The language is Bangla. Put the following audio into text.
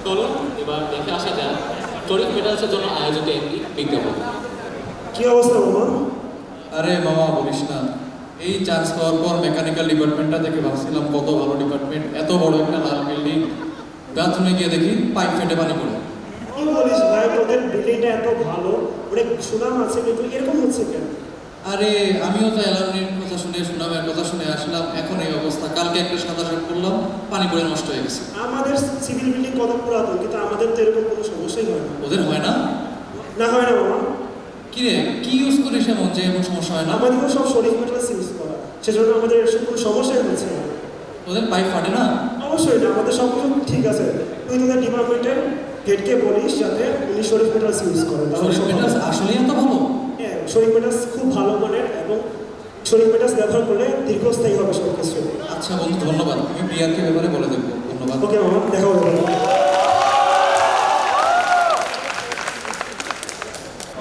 চলুন এবার দেখে আসা যাক শরীফ মেটালসের জন্য আয়োজিত একটি বিজ্ঞাপন। কি অবস্থা মামা? আরে মামা বলিস না, এই চান্স পাওয়ার পর মেকানিক্যাল ডিপার্টমেন্টটা দেখে ভাবছিলাম কত ভালো ডিপার্টমেন্ট, এত বড় একটা লাল বিল্ডিং, বাথরুমে গিয়ে দেখি পাইপ ফেটে পানি পড়ে। কি বলিস ভাই, তোদের বিল্ডিংটা এত ভালো, অনেক সুনাম আছে, কিন্তু এরকম হচ্ছে কেন? আরে আমিও তো অ্যালার্মির কথা শুনে সুনামের কথা শুনে আসলাম, এখন এই অবস্থা। কালকে একটা সাদা শার্ট করলাম, পানি পড়ে নষ্ট হয়ে গেছে। আমাদের সিভিল বিল্ডিং কত পুরাতন, কিন্তু আমাদের তো এরকম কোনো সমস্যাই হয় না। ওদের হয় না? না হয় না মামা, কি রে, কি ইউজ করিস এমন যে এমন সমস্যা হয় না? আমাদেরও সব শরীফ মেটালস ইউজ করা, সেজন্য আমাদের এসব কোনো সমস্যাই হচ্ছে না। ওদের পাইপ ফাটে না? অবশ্যই না, আমাদের সব কিছু ঠিক আছে। তুই তোদের ডিপার্টমেন্টের হেডকে বলিস যাতে উনি শরীফ মেটালস ইউজ করেন। শরীফ মেটালস আসলেই এত ভালো? হ্যাঁ, শরীফ মেটালস খুব ভালো মানের, এবং শরীফ মেটালস ব্যবহার করলে দীর্ঘস্থায়ী হবে সব কিছু। আচ্ছা বন্ধু, ধন্যবাদ। আমি প্রিয়াকে ব্যাপারে বলে দেবো। ধন্যবাদ। ওকে মামা, দেখা হবে।